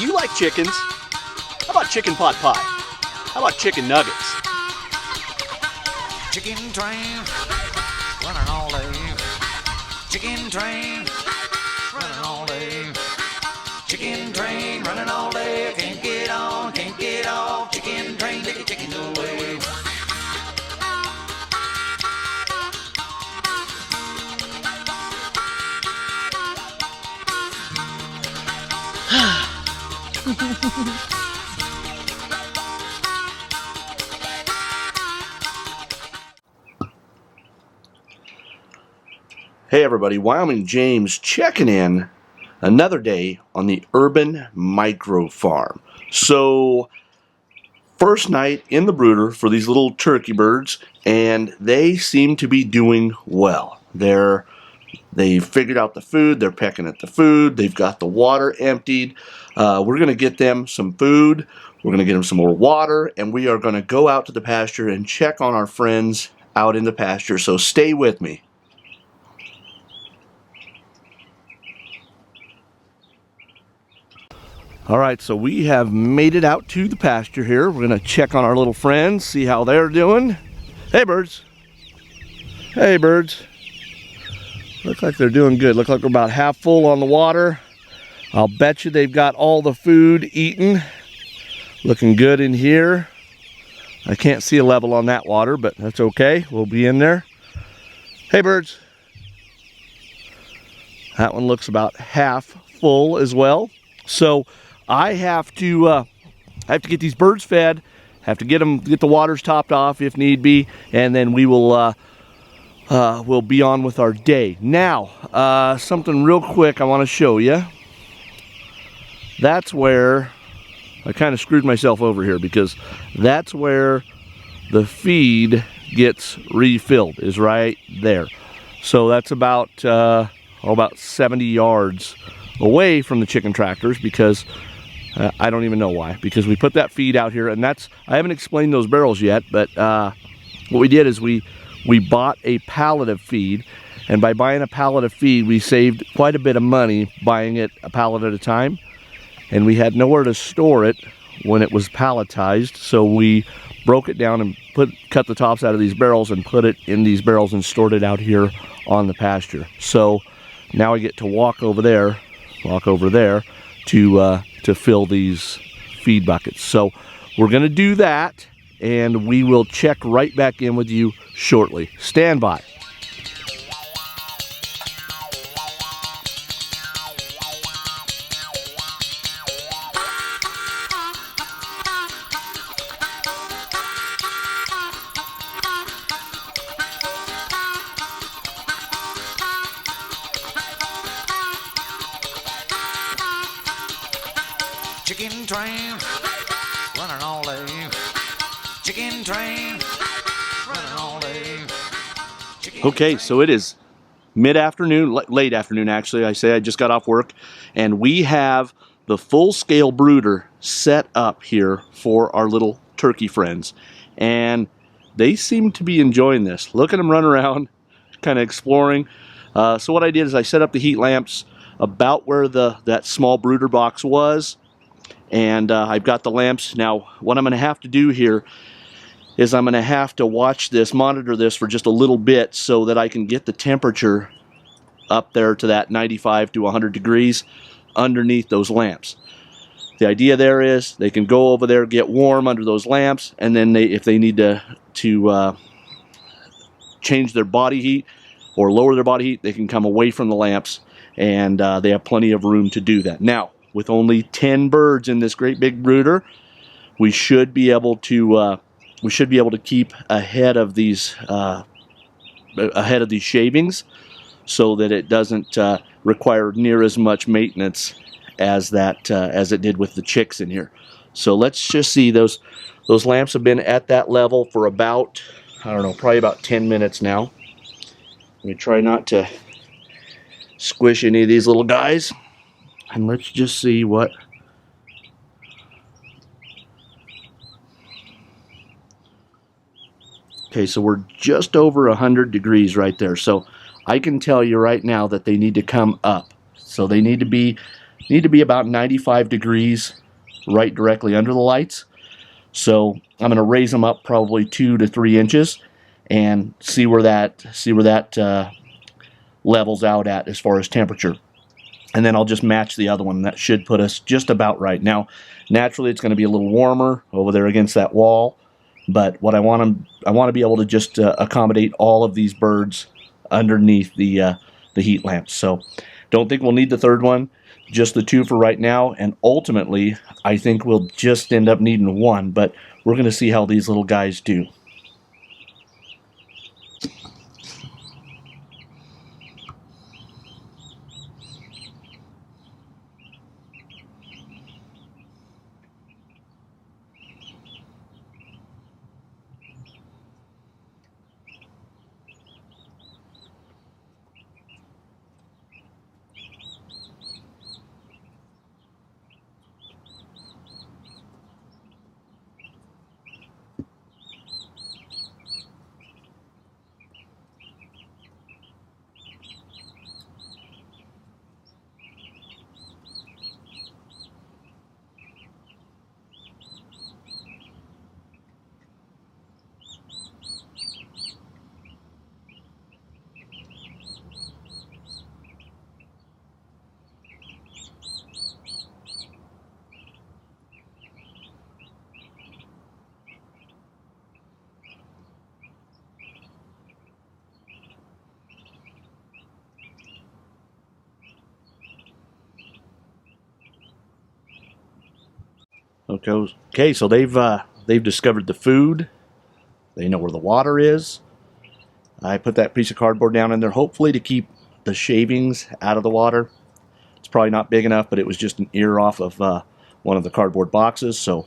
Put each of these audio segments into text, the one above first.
do you like chickens? How about chicken pot pie? How about chicken nuggets? Chicken train, running all day. Chicken train, running all day. Chicken train, running all day. Can't get on, can't get off. Chicken train, take the chickens away. Hey everybody, Wyoming James checking in another day on the Urban Micro Farm. So, first night in the brooder for these little turkey birds, and they seem to be doing well. They've figured out the food, they're pecking at the food, they've got the water emptied. We're going to get them some food, we're going to get them some more water, and we are going to go out to the pasture and check on our friends out in the pasture, so stay with me. Alright, so we have made it out to the pasture here. We're going to check on our little friends, see how they're doing. Hey birds. Hey birds. Look like they're doing good. Look like we're about half full on the water. I'll bet you they've got all the food eaten. Looking good in here. I can't see a level on that water, but that's okay. We'll be in there. Hey birds. That one looks about half full as well. So I have to get these birds fed, have to get the waters topped off if need be, and then we will we'll be on with our day. Now, something real quick I want to show you. That's where I kind of screwed myself over here, because that's where the feed gets refilled, is right there. So that's about 70 yards away from the chicken tractors, because I don't even know why, because we put that feed out here, and I haven't explained those barrels yet, but what we did is we bought a pallet of feed, and by buying a pallet of feed we saved quite a bit of money buying it a pallet at a time, and we had nowhere to store it when it was palletized, so we broke it down and cut the tops out of these barrels and put it in these barrels and stored it out here on the pasture. So now I get to walk over there to fill these feed buckets. So we're going to do that, and we will check right back in with you shortly. Stand by. Chicken train, running all day. Chicken train, running all day. Okay, so it is mid-afternoon, late afternoon actually. I just got off work, and we have the full-scale brooder set up here for our little turkey friends, and they seem to be enjoying this. Look at them run around, kind of exploring. So what I did is I set up the heat lamps about where that small brooder box was, and I've got the lamps. Now what I'm going to have to do here is I'm going to have to monitor this for just a little bit, so that I can get the temperature up there to that 95 to 100 degrees underneath those lamps. The idea there is they can go over there, get warm under those lamps, and then if they need to change their body heat or lower their body heat, they can come away from the lamps, and they have plenty of room to do that. Now, with only 10 birds in this great big brooder, we should be able to keep ahead of these shavings, so that it doesn't require near as much maintenance as it did with the chicks in here. So let's just see, those lamps have been at that level for about, I don't know, probably about 10 minutes now. Let me try not to squish any of these little guys, and let's just see what. Okay, so we're just over 100 degrees right there. So I can tell you right now that they need to come up. So they need to be need to be about 95 degrees right directly under the lights. So I'm going to raise them up probably 2 to 3 inches and see where that levels out at as far as temperature. And then I'll just match the other one. That should put us just about right. Now, naturally, it's going to be a little warmer over there against that wall. But what I want to be able to just accommodate all of these birds underneath the heat lamps. So don't think we'll need the third one. Just the 2 for right now. And ultimately, I think we'll just end up needing 1. But we're going to see how these little guys do. Okay, so they've discovered the food. They know where the water is. I put that piece of cardboard down in there, hopefully to keep the shavings out of the water. It's probably not big enough, but it was just an ear off of one of the cardboard boxes, so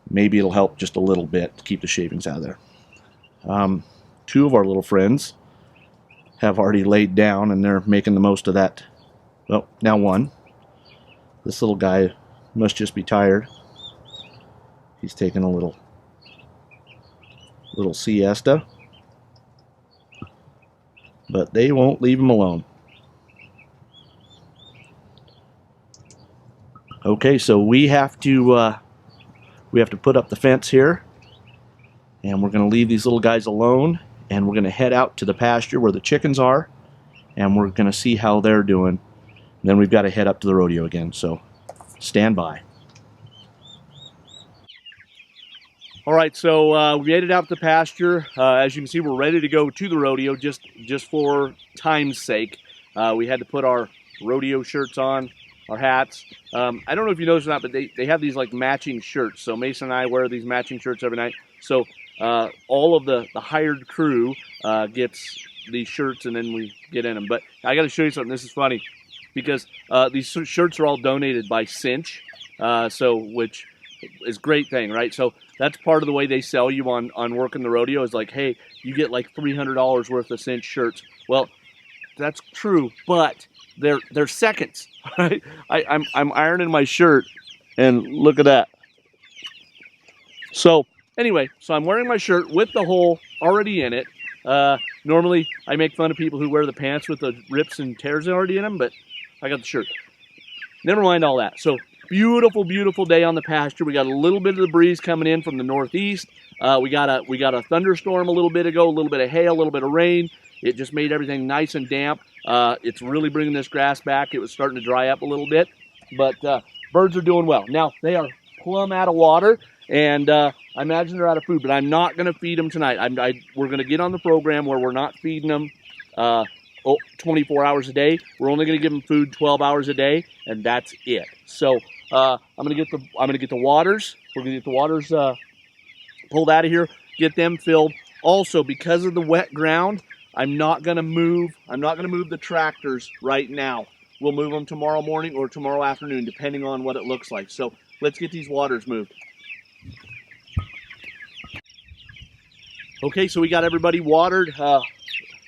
maybe it'll help just a little bit to keep the shavings out of there. 2 of our little friends have already laid down, and they're making the most of that. Well, now 1. This little guy must just be tired. He's taking a little siesta, but they won't leave him alone. Okay, so we have to put up the fence here, and we're going to leave these little guys alone, and we're going to head out to the pasture where the chickens are, and we're going to see how they're doing. And then we've got to head up to the rodeo again, so stand by. All right, so we made it out to the pasture. As you can see, we're ready to go to the rodeo just for time's sake. We had to put our rodeo shirts on, our hats. I don't know if you noticed or not, but they have these like matching shirts. So Mason and I wear these matching shirts every night. So all of the hired crew gets these shirts, and then we get in them. But I got to show you something. This is funny because these shirts are all donated by Cinch, which is a great thing, right? So that's part of the way they sell you on working the rodeo is like, hey, you get like $300 worth of Cinch shirts. Well, that's true, but they're seconds, right? I'm ironing my shirt, and look at that. So anyway, so I'm wearing my shirt with the hole already in it. Normally, I make fun of people who wear the pants with the rips and tears already in them, but I got the shirt. Never mind all that. So beautiful, beautiful day on the pasture. We got a little bit of the breeze coming in from the northeast. We got a thunderstorm a little bit ago, a little bit of hail, a little bit of rain. It just made everything nice and damp. It's really bringing this grass back. It was starting to dry up a little bit, but birds are doing well. Now, they are plumb out of water, and I imagine they're out of food, but I'm not going to feed them tonight. We're going to get on the program where we're not feeding them 24 hours a day. We're only going to give them food 12 hours a day, and that's it. So I'm going to get the waters. We're going to get the waters pulled out of here, get them filled. Also, because of the wet ground, I'm not going to move the tractors right now. We'll move them tomorrow morning or tomorrow afternoon, depending on what it looks like. So let's get these waters moved. Okay, so we got everybody watered.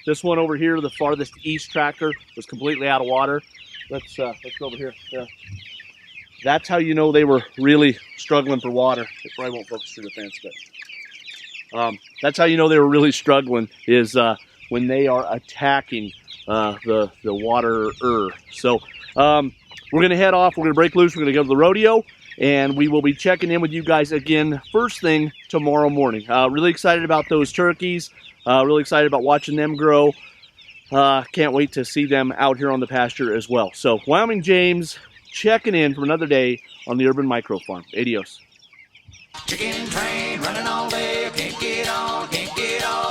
This one over here, the farthest east tractor, was completely out of water. Let's go over here. Yeah. That's how you know they were really struggling for water. It probably won't focus through the fence, but that's how you know they were really struggling is when they are attacking the water. So we're going to head off. We're going to break loose. We're going to go to the rodeo, and we will be checking in with you guys again first thing tomorrow morning. Really excited about those turkeys. Really excited about watching them grow. Can't wait to see them out here on the pasture as well. So, Wyoming James checking in for another day on the Urban Micro Farm. Adios. Chicken train running all day, can't get on, can't get on.